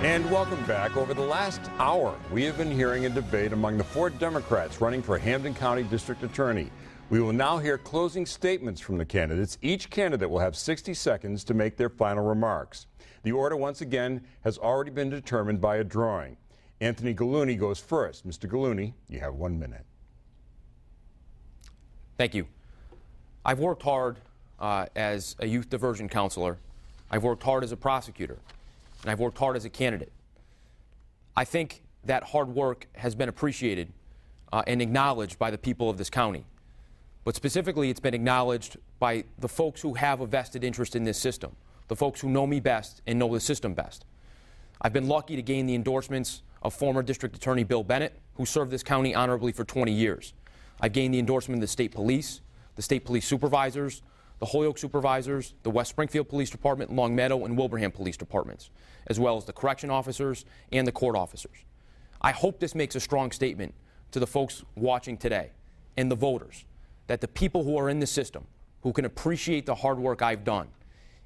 And welcome back. Over the last hour, we have been hearing a debate among the 4 Democrats running for Hampden County District Attorney. We will now hear closing statements from the candidates. Each candidate will have 60 seconds to make their final remarks. The order, once again, has already been determined by a drawing. Anthony Gulluni goes first. Mr. Gulluni, you have 1 minute. Thank you. I've worked hard as a youth diversion counselor. I've worked hard as a prosecutor. And I've worked hard as a candidate. I think that hard work has been appreciated and acknowledged by the people of this county. But specifically, it's been acknowledged by the folks who have a vested interest in this system, the folks who know me best and know the system best. I've been lucky to gain the endorsements of former District Attorney Bill Bennett, who served this county honorably for 20 years. I've gained the endorsement of the state police supervisors, the Holyoke supervisors, the West Springfield Police Department, Long Meadow, and Wilbraham Police Departments, as well as the correction officers and the court officers. I hope this makes a strong statement to the folks watching today and the voters that the people who are in the system, who can appreciate the hard work I've done,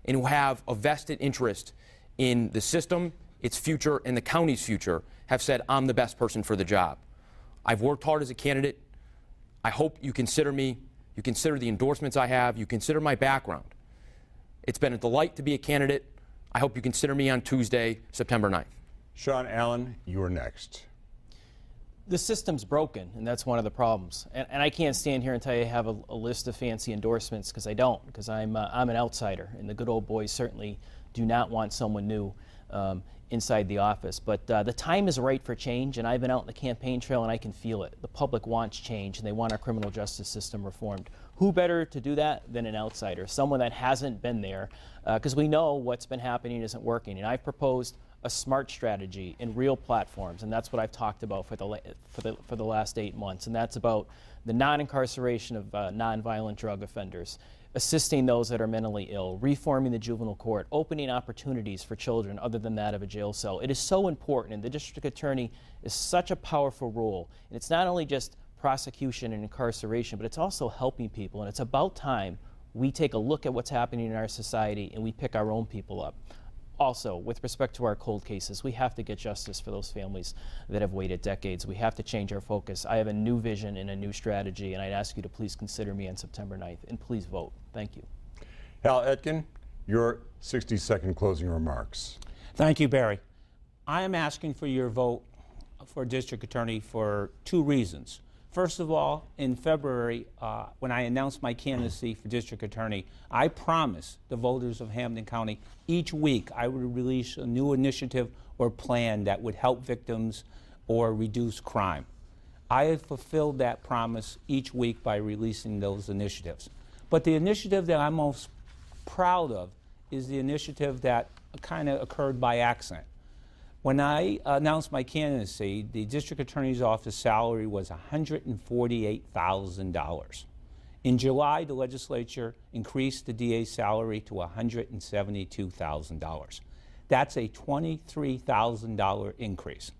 and who have a vested interest in the system, its future, and the county's future, have said I'm the best person for the job. I've worked hard as a candidate. I hope you consider me. You consider the endorsements I have. You consider my background. It's been a delight to be a candidate. I hope you consider me on Tuesday, September 9th. Shaun Allen, you are next. The system's broken, and that's one of the problems. And I can't stand here and tell you I have a list of fancy endorsements, because I don't, because I'm an outsider, and the good old boys certainly do not want someone new inside the office. But the time is right for change, and I've been out in the campaign trail, and I can feel it. The public wants change, and they want our criminal justice system reformed. Who better to do that than an outsider, someone that hasn't been there, because we know what's been happening isn't working. And I've proposed a smart strategy in real platforms, and that's what I've talked about for the last 8 months. And that's about the non-incarceration of nonviolent drug offenders, assisting those that are mentally ill, reforming the juvenile court, opening opportunities for children other than that of a jail cell. It is so important, and the district attorney is such a powerful role. And it's not only just prosecution and incarceration, but it's also helping people. And it's about time we take a look at what's happening in our society and we pick our own people up. Also, with respect to our cold cases, we have to get justice for those families that have waited decades. We have to change our focus. I have a new vision and a new strategy, and I'd ask you to please consider me on September 9th, and please vote. Thank you. Etkin, your 60-second closing remarks. Thank you, Barry. I am asking for your vote for district attorney for 2 reasons. First of all, in February, when I announced my candidacy for district attorney, I promised the voters of Hampden County each week I would release a new initiative or plan that would help victims or reduce crime. I have fulfilled that promise each week by releasing those initiatives. But the initiative that I'm most proud of is the initiative that kind of occurred by accident. When I announced my candidacy, the district attorney's office salary was $148,000. In July, the legislature increased the DA's salary to $172,000. That's a $23,000 increase.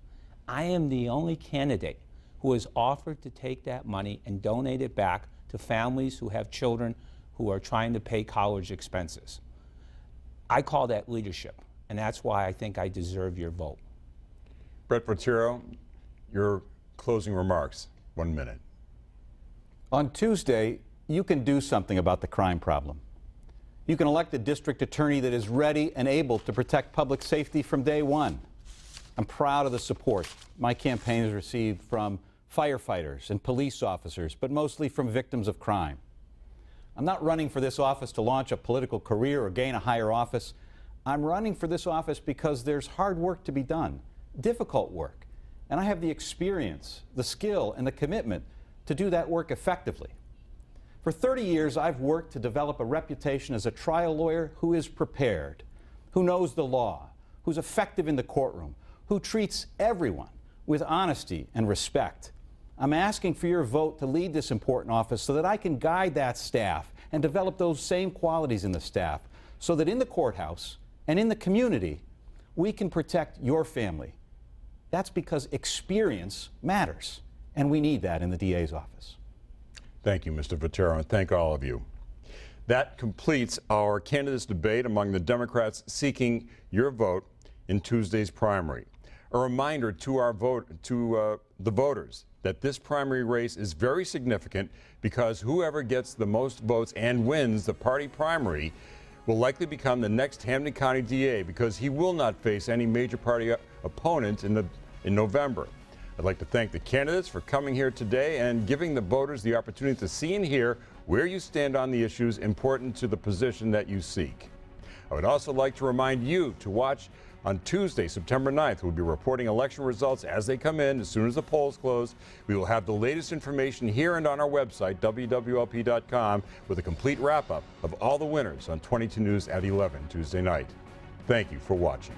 I am the only candidate who has offered to take that money and donate it back to families who have children who are trying to pay college expenses. I call that leadership. And that's why I think I deserve your vote. Brett Vottero, your closing remarks, 1 minute. On Tuesday, you can do something about the crime problem. You can elect a district attorney that is ready and able to protect public safety from day one. I'm proud of the support my campaign has received from firefighters and police officers, but mostly from victims of crime. I'm not running for this office to launch a political career or gain a higher office. I'm running for this office because there's hard work to be done, difficult work, and I have the experience, the skill, and the commitment to do that work effectively. For 30 years, I've worked to develop a reputation as a trial lawyer who is prepared, who knows the law, who's effective in the courtroom, who treats everyone with honesty and respect. I'm asking for your vote to lead this important office so that I can guide that staff and develop those same qualities in the staff so that in the courthouse and in the community, we can protect your family. That's because experience matters, and we need that in the DA's office. Thank you, Mr. Vottero, and thank all of you. That completes our candidates debate among the Democrats seeking your vote in Tuesday's primary. A reminder to the voters that this primary race is very significant because whoever gets the most votes and wins the party primary will likely become the next Hampden County DA because he will not face any major party opponent in November. I'd like to thank the candidates for coming here today and giving the voters the opportunity to see and hear where you stand on the issues important to the position that you seek. I would also like to remind you to watch on Tuesday, September 9th. We'll be reporting election results as they come in as soon as the polls close. We will have the latest information here and on our website, wwlp.com, with a complete wrap-up of all the winners on 22 News at 11 Tuesday night. Thank you for watching.